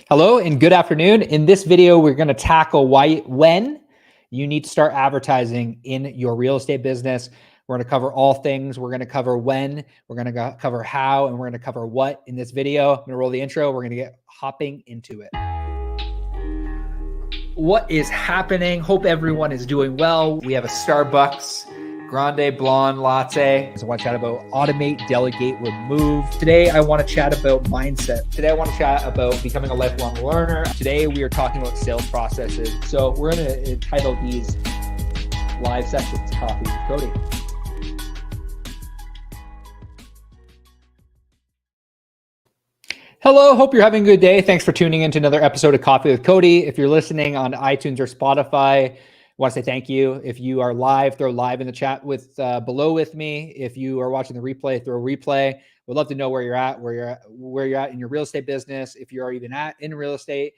Hello and good afternoon. In this video, we're going to tackle when you need to start advertising in your real estate business. We're going to cover all things. We're going to cover when, we're going to cover how, and we're going to cover what in this video. I'm going to roll the intro. We're going to get hopping into it. What is happening? Hope everyone is doing well. We have a Starbucks Grande Blonde Latte. So I want to chat about automate, delegate, remove. Today, I want to chat about mindset. Today, I want to chat about becoming a lifelong learner. Today, we are talking about sales processes. So we're going to entitle these live sessions, Coffee with Cody. Hello, hope you're having a good day. Thanks for tuning in to another episode of Coffee with Cody. If you're listening on iTunes or Spotify, I want to say thank you. If you are live, throw live in the chat with below with me. If you are watching the replay, throw a replay. We'd love to know where you're at in your real estate business. If you're even in real estate,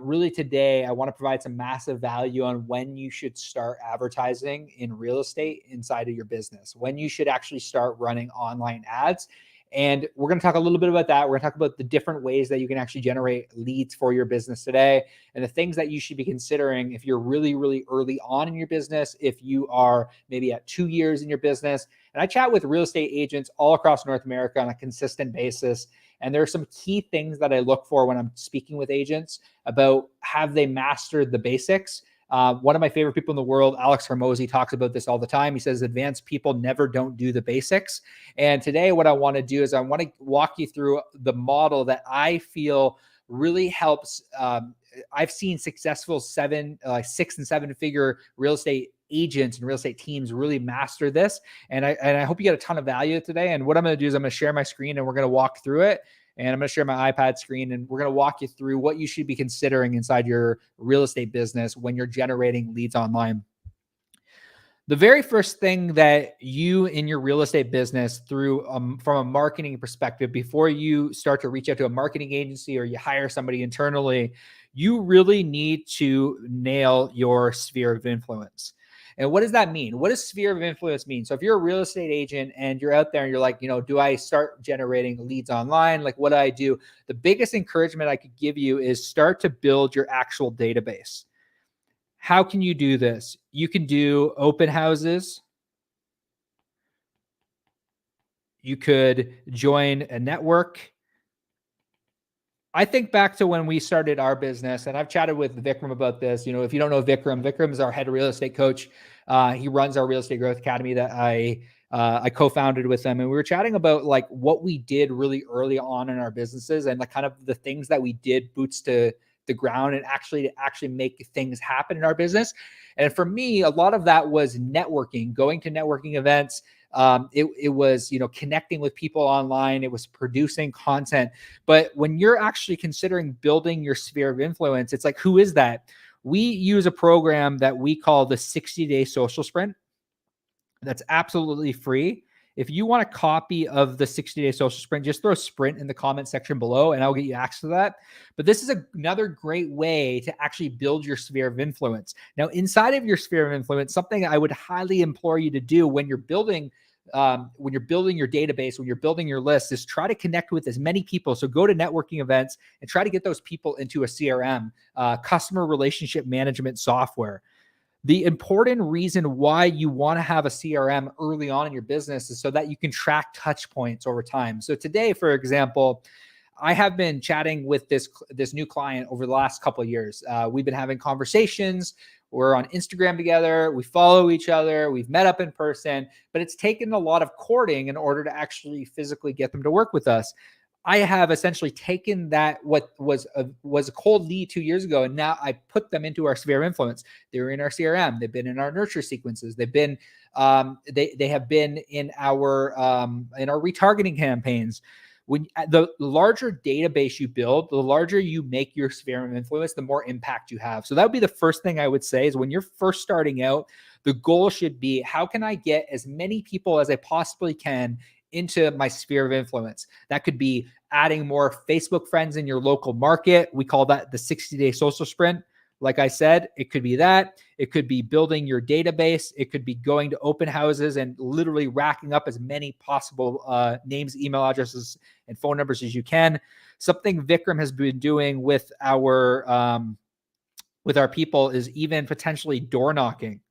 really today, I want to provide some massive value on when you should start advertising in real estate inside of your business, when you should actually start running online ads. And we're going to talk a little bit about that. We're going to talk about the different ways that you can actually generate leads for your business today and the things that you should be considering if you're really, really early on in your business, if you are maybe at 2 years in your business. And I chat with real estate agents all across North America on a consistent basis. And there are some key things that I look for when I'm speaking with agents about have they mastered the basics. One of my favorite people in the world, Alex Hormozi, talks about this all the time. He says, advanced people never don't do the basics. And today what I want to do is I want to walk you through the model that I feel really helps. I've seen successful 6 and 7 figure real estate agents and real estate teams really master this. And I hope you get a ton of value today. And what I'm going to do is I'm going to share my screen and we're going to walk through it. And I'm going to share my iPad screen and we're going to walk you through what you should be considering inside your real estate business when you're generating leads online. The very first thing that you in your real estate business from a marketing perspective, before you start to reach out to a marketing agency or you hire somebody internally, you really need to nail your sphere of influence. And what does that mean? What does sphere of influence mean? So if you're a real estate agent and you're out there and you're like, do I start generating leads online? Like, what do I do? The biggest encouragement I could give you is start to build your actual database. How can you do this? You can do open houses. You could join a network. I think back to when we started our business, and I've chatted with Vikram about this. If you don't know Vikram is our head real estate coach. He runs our Real Estate Growth Academy that I co-founded with him. And we were chatting about like what we did really early on in our businesses and like kind of the things that we did boots to the ground and actually make things happen in our business. And for me, a lot of that was networking, going to networking events. It was, connecting with people online. It was producing content. But when you're actually considering building your sphere of influence, it's like, who is that? We use a program that we call the 60-day social sprint. That's absolutely free. If you want a copy of the 60-day social sprint, just throw sprint in the comment section below and I'll get you access to that. But this is another great way to actually build your sphere of influence. Now, inside of your sphere of influence, something I would highly implore you to do when you're building your database, when you're building your list, is try to connect with as many people. So go to networking events and try to get those people into a CRM, customer relationship management software. The important reason why you want to have a CRM early on in your business is so that you can track touch points over time. So today, for example, I have been chatting with this new client over the last couple of years. We've been having conversations. We're on Instagram together. We follow each other. We've met up in person, but it's taken a lot of courting in order to actually physically get them to work with us. I have essentially taken that what was a cold lead 2 years ago, and now I put them into our sphere of influence. They're in our CRM. They've been in our nurture sequences. They've been they have been in our retargeting campaigns. When the larger database you build, the larger you make your sphere of influence, the more impact you have. So that would be the first thing I would say is when you're first starting out, the goal should be, how can I get as many people as I possibly can into my sphere of influence? That could be adding more Facebook friends in your local market. We call that the 60-day social sprint. Like I said, it could be that. It could be building your database. It could be going to open houses and literally racking up as many possible names, email addresses, and phone numbers as you can. Something Vikram has been doing with our people is even potentially door knocking.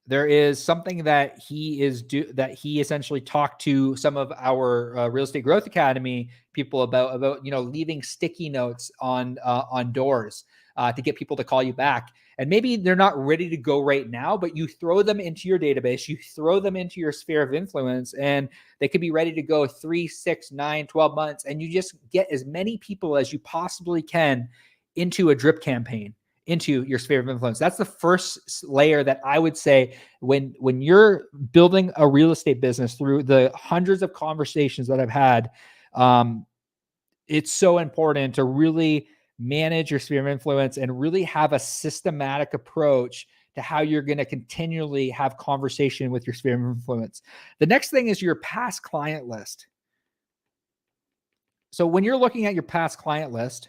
There is something that he essentially talked to some of our Real Estate Growth Academy people about leaving sticky notes on doors to get people to call you back. And maybe they're not ready to go right now, but you throw them into your database, you throw them into your sphere of influence, and they could be ready to go 3, 6, 9, 12 months. And you just get as many people as you possibly can into a drip campaign, into your sphere of influence. That's the first layer that I would say when you're building a real estate business. Through the hundreds of conversations that I've had, it's so important to really manage your sphere of influence and really have a systematic approach to how you're going to continually have conversation with your sphere of influence. The next thing is your past client list. So when you're looking at your past client list,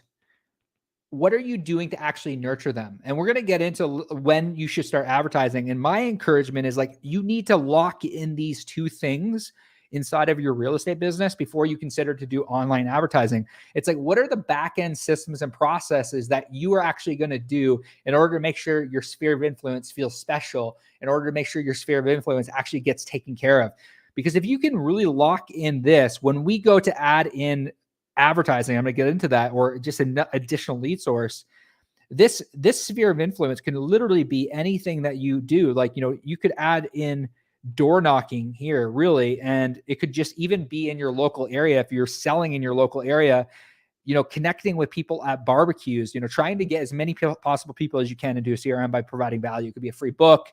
what are you doing to actually nurture them? And we're going to get into when you should start advertising. And my encouragement is, like, you need to lock in these two things inside of your real estate business before you consider to do online advertising. It's like, what are the back end systems and processes that you are actually going to do in order to make sure your sphere of influence feels special, in order to make sure your sphere of influence actually gets taken care of? Because if you can really lock in this, when we go to add in advertising, I'm going to get into that, or just an additional lead source, this sphere of influence can literally be anything that you do. Like, you could add in door knocking here, really, and it could just even be in your local area. If you're selling in your local area, connecting with people at barbecues, trying to get as many possible people as you can into a CRM by providing value. It could be a free book.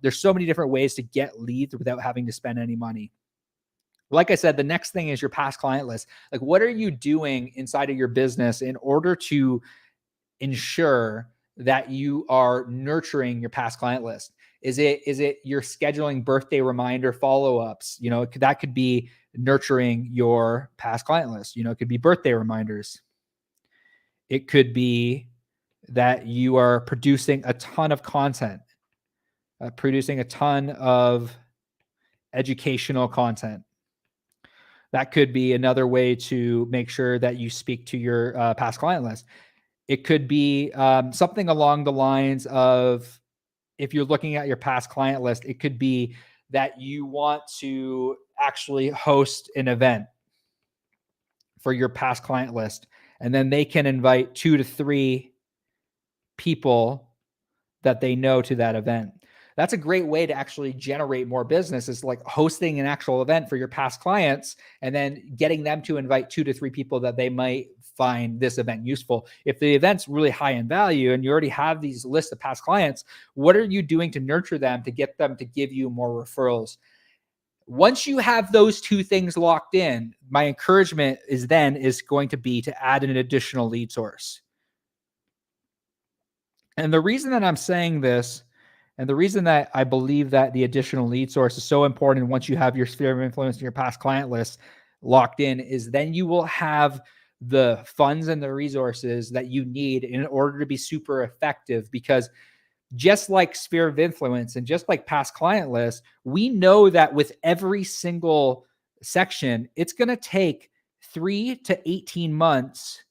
There's so many different ways to get leads without having to spend any money. Like I said, the next thing is your past client list. Like, what are you doing inside of your business in order to ensure that you are nurturing your past client list? Is it you're scheduling birthday reminder follow-ups? That could be nurturing your past client list. It could be birthday reminders. It could be that you are producing a ton of content, producing a ton of educational content. That could be another way to make sure that you speak to your past client list. It could be something along the lines of, if you're looking at your past client list, it could be that you want to actually host an event for your past client list, and then they can invite 2 to 3 people that they know to that event. That's a great way to actually generate more business, is like hosting an actual event for your past clients and then getting them to invite 2 to 3 people that they might find this event useful. If the event's really high in value and you already have these lists of past clients, what are you doing to nurture them, to get them to give you more referrals? Once you have those two things locked in, my encouragement is going to be to add an additional lead source. And the reason that I'm saying this, and the reason that I believe that the additional lead source is so important once you have your sphere of influence and your past client list locked in, is then you will have the funds and the resources that you need in order to be super effective. Because just like sphere of influence and just like past client list, we know that with every single section, it's going to take 3 to 18 months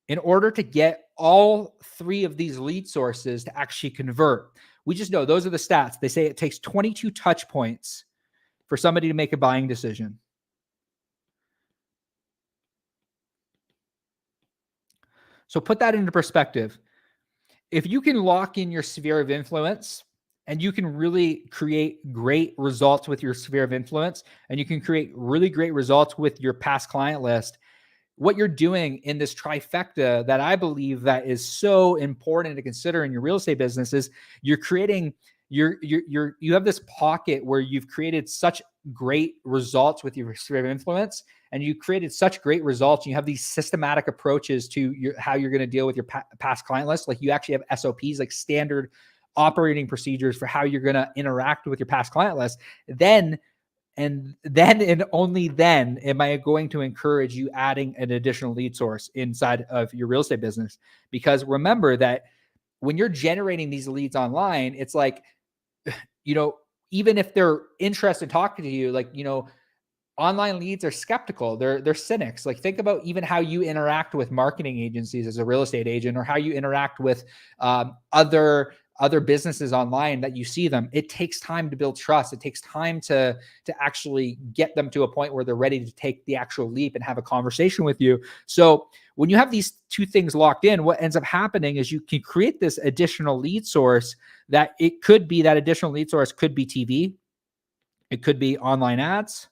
in order to get all 3 of these lead sources to actually convert. We just know those are the stats. They say it takes 22 touch points for somebody to make a buying decision. So put that into perspective. If you can lock in your sphere of influence and you can really create great results with your sphere of influence, and you can create really great results with your past client list, what you're doing in this trifecta that I believe that is so important to consider in your real estate business is you're creating you have this pocket where you've created such great results with your sphere of influence, and you created such great results. And you have these systematic approaches to how you're going to deal with your past client list. Like, you actually have SOPs, like standard operating procedures for how you're going to interact with your past client list. Then And then and only then am I going to encourage you adding an additional lead source inside of your real estate business. Because remember that when you're generating these leads online, it's like, even if they're interested in talking to you, like, online leads are skeptical. They're cynics. Like, think about even how you interact with marketing agencies as a real estate agent, or how you interact with other businesses online that you see them. It takes time to build trust. It takes time to actually get them to a point where they're ready to take the actual leap and have a conversation with you. So when you have these two things locked in, what ends up happening is you can create this additional lead source. That additional lead source could be TV. It could be online ads,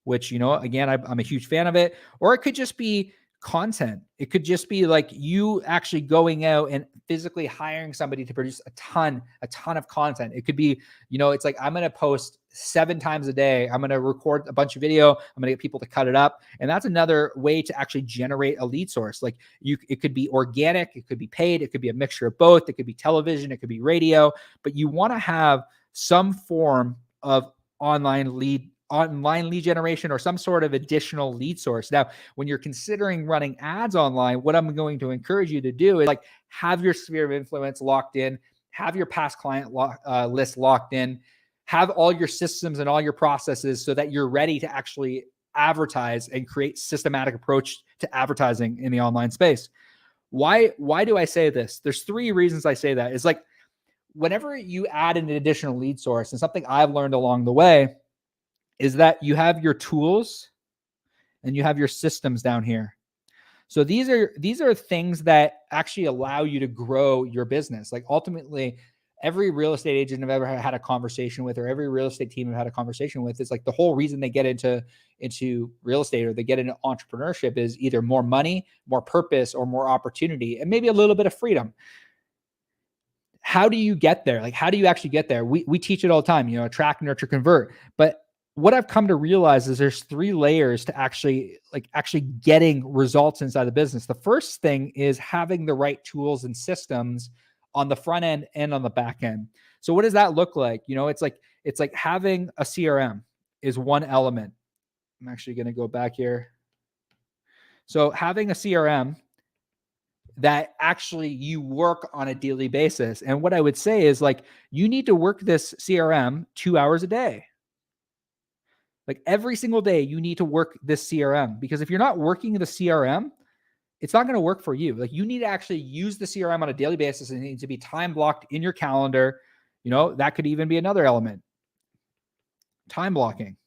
which, again, I'm a huge fan of it. Or it could just be content. It could just be like you actually going out and physically hiring somebody to produce a ton of content. It could be, it's like, I'm going to post 7 times a day. I'm going to record a bunch of video. I'm going to get people to cut it up. And that's another way to actually generate a lead source. Like, it could be organic, it could be paid, it could be a mixture of both. It could be television, it could be radio, but you want to have some form of online lead generation or some sort of additional lead source. Now, when you're considering running ads online, what I'm going to encourage you to do is, like, have your sphere of influence locked in, have your past client list locked in, have all your systems and all your processes so that you're ready to actually advertise and create systematic approach to advertising in the online space. Why do I say this? There's 3 reasons I say that. It's like, whenever you add an additional lead source, and something I've learned along the way is that you have your tools and you have your systems down here. So these are things that actually allow you to grow your business. Like, ultimately, every real estate agent I've ever had a conversation with, or every real estate team I've had a conversation with, is like, the whole reason they get into real estate, or they get into entrepreneurship, is either more money, more purpose, or more opportunity, and maybe a little bit of freedom. How do you get there? Like, how do you actually get there? We teach it all the time, attract, nurture, convert. But what I've come to realize is there's 3 layers to actually getting results inside the business. The first thing is having the right tools and systems on the front end and on the back end. So what does that look like? It's like having a CRM is one element. I'm actually going to go back here. So having a CRM that actually you work on a daily basis. And what I would say is, like, you need to work this CRM 2 hours a day. Like, every single day you need to work this CRM, because if you're not working the CRM, it's not going to work for you. Like, you need to actually use the CRM on a daily basis, and it needs to be time blocked in your calendar. That could even be another element. Time blocking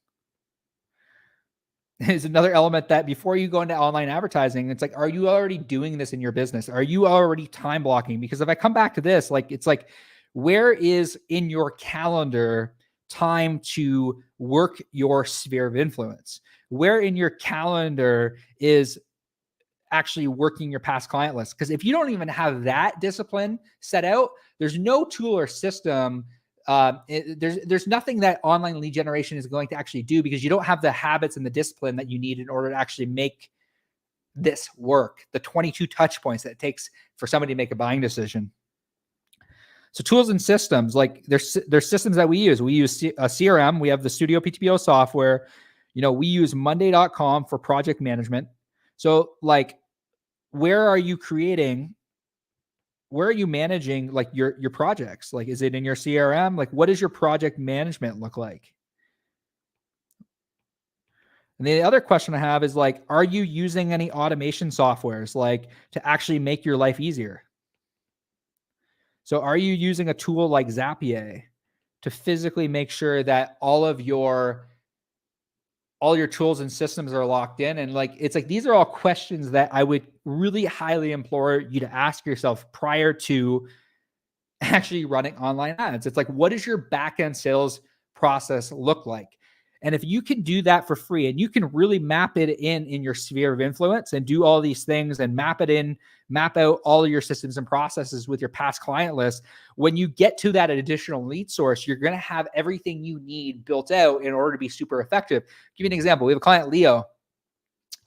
is another element that, before you go into online advertising, it's like, are you already doing this in your business? Are you already time blocking? Because if I come back to this, like, it's like, where is in your calendar time to work your sphere of influence? Where in your calendar is actually working your past client list? Because if you don't even have that discipline set out, there's no tool or system. There's nothing that online lead generation is going to actually do, because you don't have the habits and the discipline that you need in order to actually make this work. The 22 touch points that it takes for somebody to make a buying decision. So tools and systems, like, there's systems that we use. We use a CRM. We have the Studio PTPO software. We use Monday.com for project management. So, like, where are you managing, like, your projects? Like, is it in your CRM? Like, what does your project management look like? And the other question I have is, like, are you using any automation softwares, like, to actually make your life easier? So are you using a tool like Zapier to physically make sure that all your tools and systems are locked in? And, like, it's like, these are all questions that I would really highly implore you to ask yourself prior to actually running online ads. It's like, what does your back-end sales process look like? And if you can do that for free, and you can really map it in your sphere of influence, and do all these things, and map out all of your systems and processes with your past client list, when you get to that additional lead source, you're going to have everything you need built out in order to be super effective. I'll give you an example. We have a client, Leo.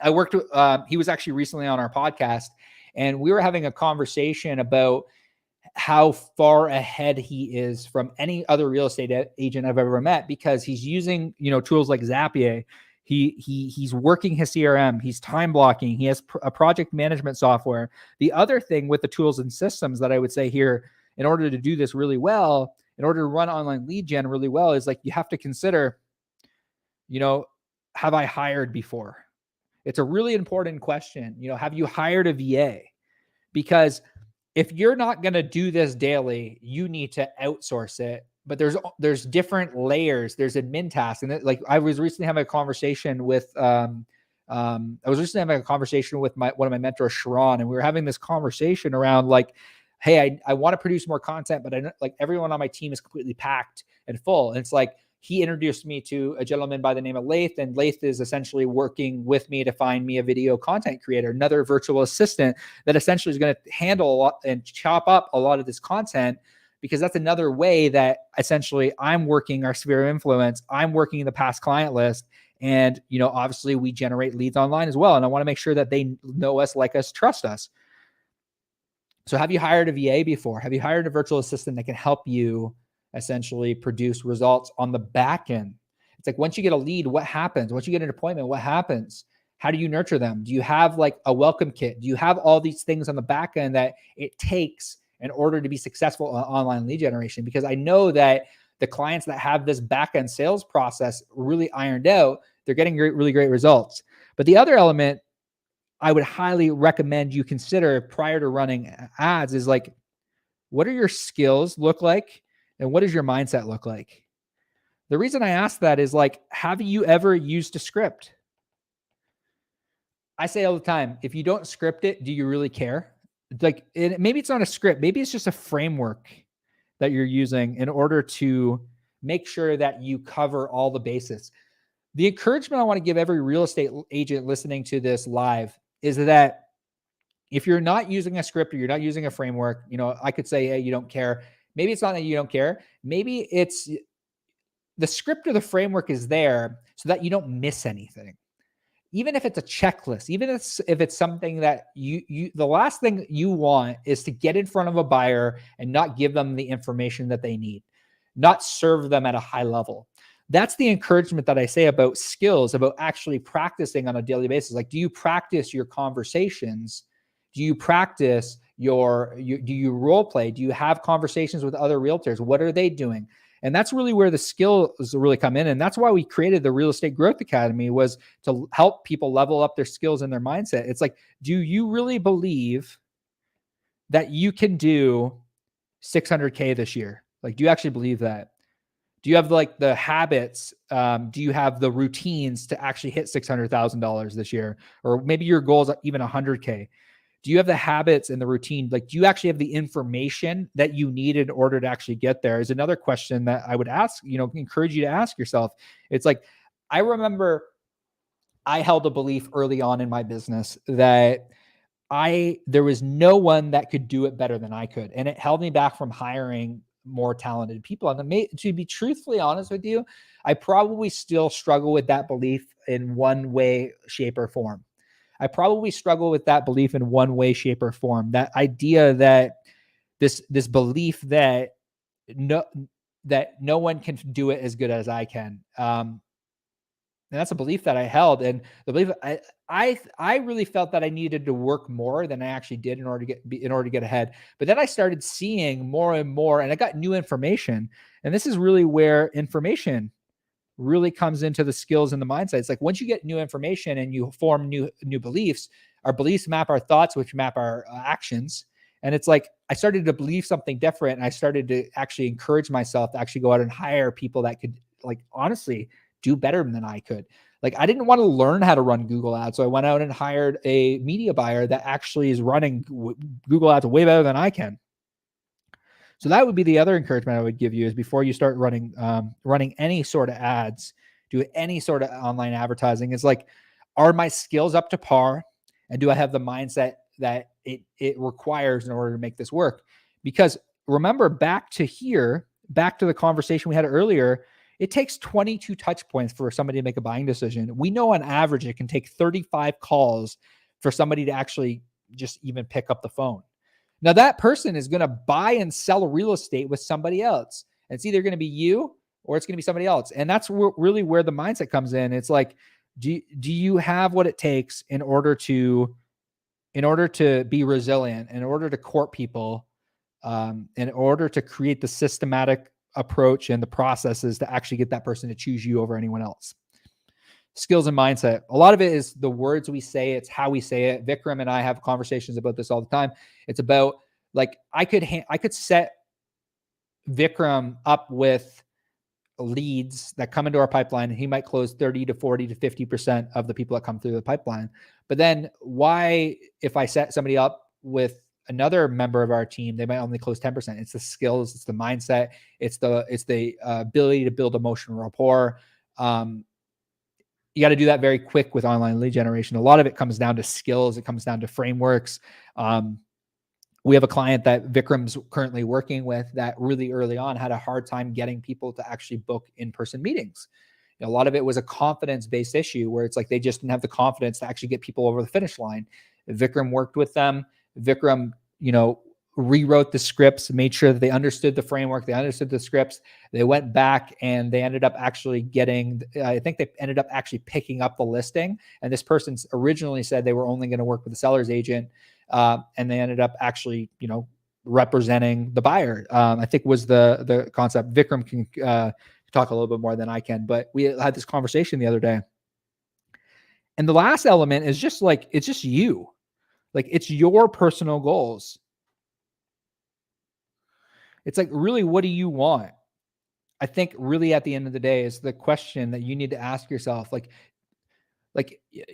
I worked with, he was actually recently on our podcast, and we were having a conversation about how far ahead he is from any other real estate agent I've ever met, because he's using, tools like Zapier. He's working his CRM, he's time blocking, he has a project management software. The other thing with the tools and systems that I would say here, in order to do this really well, in order to run online lead gen really well, is like, you have to consider, have I hired before? It's a really important question. Have you hired a VA? Because if you're not going to do this daily, you need to outsource it. But there's different layers. There's admin tasks, and I was recently having a conversation with one of my mentors, Sharon, and we were having this conversation around like, hey, I want to produce more content, but I know, like, everyone on my team is completely packed and full. And it's like, he introduced me to a gentleman by the name of Laith, and Laith is essentially working with me to find me a video content creator, another virtual assistant that essentially is going to handle a lot and chop up a lot of this content, because that's another way that essentially I'm working our sphere of influence. I'm working the past client list. And, obviously we generate leads online as well. And I want to make sure that they know us, like us, trust us. So have you hired a VA before? Have you hired a virtual assistant that can help you essentially produce results on the back end? It's like, once you get a lead, what happens? Once you get an appointment, what happens? How do you nurture them? Do you have like a welcome kit? Do you have all these things on the back end that it takes in order to be successful on online lead generation? Because I know that the clients that have this back end sales process really ironed out, they're getting really great results. But the other element I would highly recommend you consider prior to running ads is like, what do your skills look like? And what does your mindset look like? The reason I ask that is like, have you ever used a script? I say all the time, if you don't script it, do you really care? Like, maybe it's not a script. Maybe it's just a framework that you're using in order to make sure that you cover all the bases. The encouragement I want to give every real estate agent listening to this live is that if you're not using a script or you're not using a framework, I could say, hey, you don't care. Maybe it's not that you don't care. Maybe it's the script or the framework is there so that you don't miss anything. Even if it's a checklist, even if it's something that the last thing you want is to get in front of a buyer and not give them the information that they need, not serve them at a high level. That's the encouragement that I say about skills, about actually practicing on a daily basis. Like, do you practice your conversations? Do you practice do you role play? Do you have conversations with other realtors? What are they doing? And that's really where the skills really come in. And that's why we created the Real Estate Growth Academy, was to help people level up their skills and their mindset. It's like, do you really believe that you can do 600K this year? Like, do you actually believe that? Do you have like the habits? Do you have the routines to actually hit $600,000 this year? Or maybe your goal is even 100K. Do you have the habits and the routine? Like, do you actually have the information that you need in order to actually get there? Is another question that I would ask, encourage you to ask yourself. It's like, I remember I held a belief early on in my business that there was no one that could do it better than I could. And it held me back from hiring more talented people. And to be truthfully honest with you, I probably still struggle with that belief in one way, shape, or form. I probably struggle with that belief in one way, shape, or form. That idea that this belief that no one can do it as good as I can. And that's a belief that I held. And the belief I really felt that I needed to work more than I actually did in order to get ahead. But then I started seeing more and more, and I got new information. And this is really where information really comes into the skills and the mindset. It's like, once you get new information and you form new beliefs, our beliefs map our thoughts, which map our actions. And it's like, I started to believe something different. And I started to actually encourage myself to actually go out and hire people that could, like, honestly do better than I could. Like, I didn't want to learn how to run Google ads. So I went out and hired a media buyer that actually is running Google ads way better than I can. So that would be the other encouragement I would give you, is before you start running any sort of ads, do any sort of online advertising, is like, are my skills up to par? And do I have the mindset that it requires in order to make this work? Because remember, back to the conversation we had earlier, it takes 22 touch points for somebody to make a buying decision. We know on average it can take 35 calls for somebody to actually just even pick up the phone. Now that person is going to buy and sell real estate with somebody else. And it's either going to be you or it's going to be somebody else. And that's really where the mindset comes in. It's like, do you have what it takes in order to be resilient, in order to court people, in order to create the systematic approach and the processes to actually get that person to choose you over anyone else? Skills and mindset. A lot of it is the words we say. It's how we say it. Vikram and I have conversations about this all the time. It's about, like, I could set Vikram up with leads that come into our pipeline, and he might close 30 to 40 to 50% of the people that come through the pipeline. But then why, if I set somebody up with another member of our team, they might only close 10%. It's the skills, it's the mindset, it's the ability to build emotional rapport. You got to do that very quick with online lead generation. A lot of it comes down to skills. It comes down to frameworks. We have a client that Vikram's currently working with that really early on had a hard time getting people to actually book in-person meetings. A lot of it was a confidence-based issue where it's like they just didn't have the confidence to actually get people over the finish line. Vikram worked with them. Vikram, rewrote the scripts, made sure that they understood the framework, they understood the scripts. They went back and they ended up actually picking up the listing. And this person originally said they were only going to work with the seller's agent. And they ended up actually, representing the buyer, I think was the concept. Vikram can talk a little bit more than I can, but we had this conversation the other day. And the last element is just like, it's just you. Like, it's your personal goals. It's like, really, what do you want? I think really at the end of the day is the question that you need to ask yourself. Like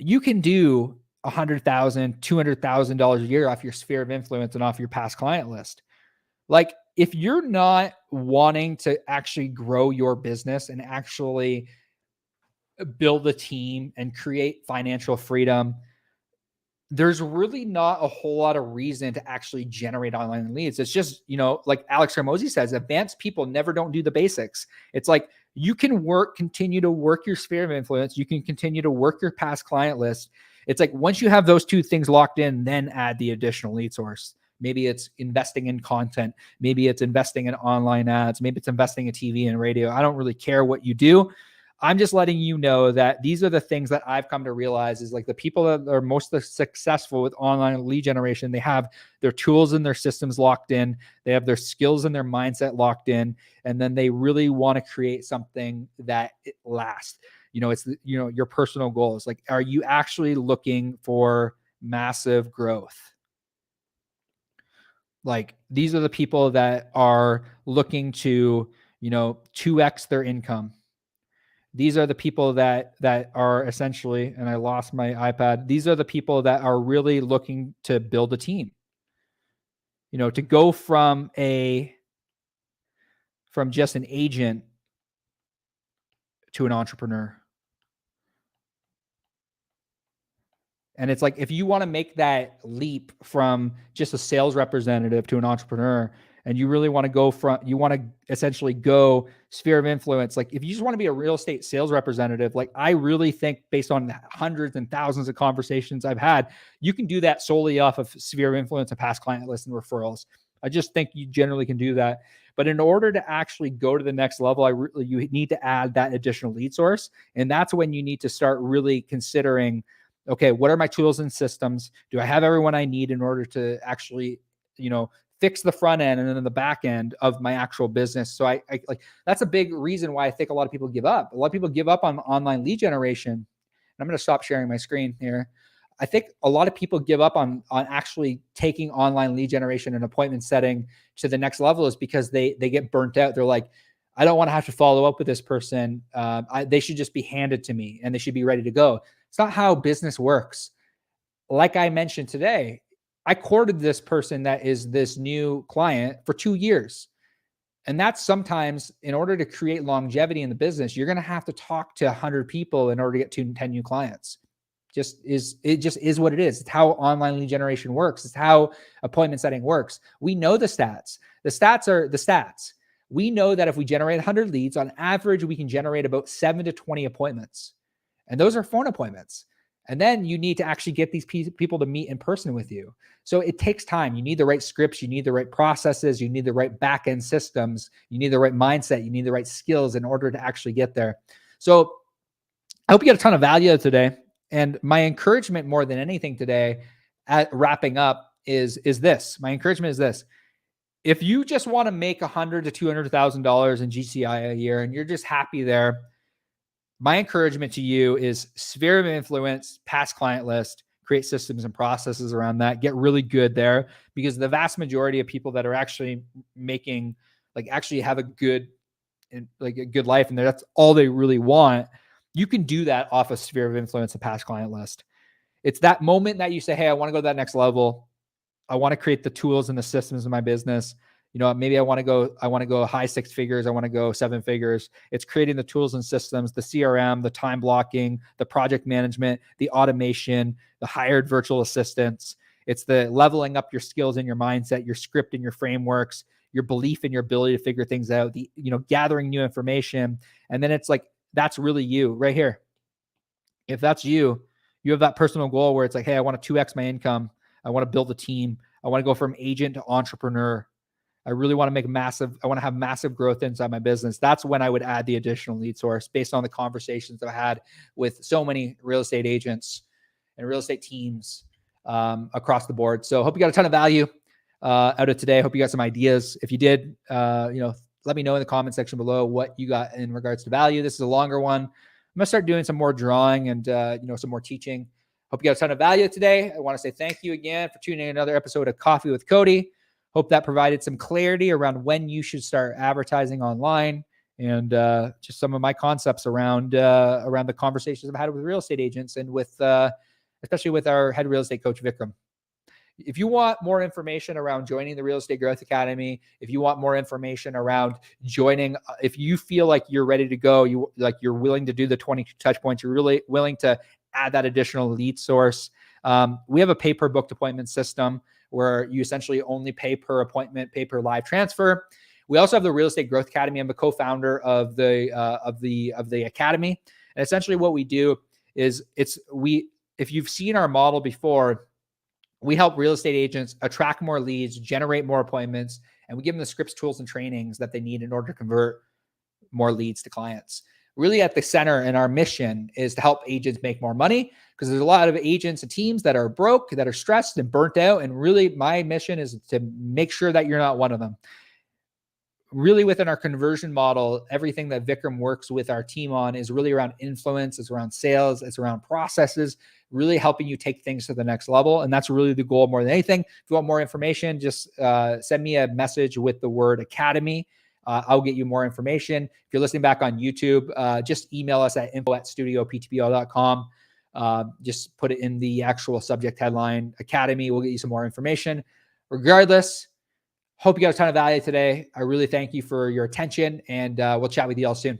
you can do $100,000, $200,000 a year off your sphere of influence and off your past client list. Like, if you're not wanting to actually grow your business and actually build a team and create financial freedom, there's really not a whole lot of reason to actually generate online leads. It's just, like Alex Hormozi says, advanced people never don't do the basics. It's like, you can continue to work your sphere of influence. You can continue to work your past client list. It's like, once you have those two things locked in, then add the additional lead source. Maybe it's investing in content. Maybe it's investing in online ads. Maybe it's investing in TV and radio. I don't really care what you do. I'm just letting you know that these are the things that I've come to realize is, like, the people that are most successful with online lead generation, they have their tools and their systems locked in. They have their skills and their mindset locked in. And then they really want to create something that it lasts. It's, your personal goals. Like, are you actually looking for massive growth? Like, these are the people that are looking to, 2x their income. These are the people that are essentially, and I lost my iPad. These are the people that are really looking to build a team. To go from just an agent to an entrepreneur. And it's like, if you want to make that leap from just a sales representative to an entrepreneur, and you really want to you want to essentially go sphere of influence. Like, if you just want to be a real estate sales representative, like, I really think, based on hundreds and thousands of conversations I've had, you can do that solely off of sphere of influence and past client list and referrals. I just think you generally can do that. But in order to actually go to the next level, you need to add that additional lead source. And that's when you need to start really considering, okay, what are my tools and systems? Do I have everyone I need in order to actually, fix the front end and then the back end of my actual business? So I like, that's a big reason why I think a lot of people give up. A lot of people give up on online lead generation. And I'm going to stop sharing my screen here. I think a lot of people give up on actually taking online lead generation and appointment setting to the next level, is because they get burnt out. They're like, I don't want to have to follow up with this person. They should just be handed to me and they should be ready to go. It's not how business works. Like I mentioned today, I courted this person that is this new client for 2 years. And that's sometimes, in order to create longevity in the business, you're going to have to talk to 100 people in order to get 10 new clients. It just is what it is. It's how online lead generation works. It's how appointment setting works. We know the stats. The stats are the stats. We know that if we generate 100 leads, on average, we can generate about 7 to 20 appointments. And those are phone appointments. And then you need to actually get these people to meet in person with you. So it takes time. You need the right scripts. You need the right processes. You need the right back end systems. You need the right mindset. You need the right skills in order to actually get there. So I hope you get a ton of value today. And my encouragement more than anything today at wrapping up is this. My encouragement is this. If you just want to make $100,000 to $200,000 in GCI a year and you're just happy there, my encouragement to you is sphere of influence, past client list, create systems and processes around that, get really good there, because the vast majority of people that are actually making, like actually have a good life and that's all they really want, you can do that off a sphere of influence and past client list. It's that moment that you say, hey, I want to go to that next level. I want to create the tools and the systems in my business. Maybe I want to go high six figures. I want to go seven figures. It's creating the tools and systems, the CRM, the time blocking, the project management, the automation, the hired virtual assistants. It's the leveling up your skills and your mindset, your script and your frameworks, your belief in your ability to figure things out, gathering new information. And then it's like, that's really you right here. If that's you, you have that personal goal where it's like, hey, I want to 2x my income. I want to build a team. I want to go from agent to entrepreneur. I really want to I want to have massive growth inside my business. That's when I would add the additional lead source based on the conversations that I had with so many real estate agents and real estate teams across the board. So I hope you got a ton of value out of today. I hope you got some ideas. If you did, let me know in the comment section below what you got in regards to value. This is a longer one. I'm going to start doing some more drawing and, some more teaching. Hope you got a ton of value today. I want to say thank you again for tuning in another episode of Coffee with Cody. Hope that provided some clarity around when you should start advertising online and just some of my concepts around the conversations I've had with real estate agents and with especially with our head real estate coach, Vikram. If you want more information around joining the Real Estate Growth Academy, if you want more information around joining, if you feel like you're ready to go, you're willing to do the 22 touch points, you're really willing to add that additional lead source. We have a pay per booked appointment system where you essentially only pay per appointment, pay per live transfer. We also have the Real Estate Growth Academy. I'm the co-founder of the academy. And essentially what we do is if you've seen our model before, we help real estate agents attract more leads, generate more appointments, and we give them the scripts, tools, and trainings that they need in order to convert more leads to clients. Really at the center and our mission is to help agents make more money, because there's a lot of agents and teams that are broke, that are stressed and burnt out. And really my mission is to make sure that you're not one of them. Really within our conversion model, everything that Vikram works with our team on is really around influence, it's around sales, it's around processes, really helping you take things to the next level. And that's really the goal more than anything. If you want more information, just send me a message with the word academy. I'll get you more information. If you're listening back on YouTube, just email us at info@studioptbl.com. Just put it in the actual subject headline, Academy. We'll get you some more information. Regardless, hope you got a ton of value today. I really thank you for your attention, and we'll chat with you all soon.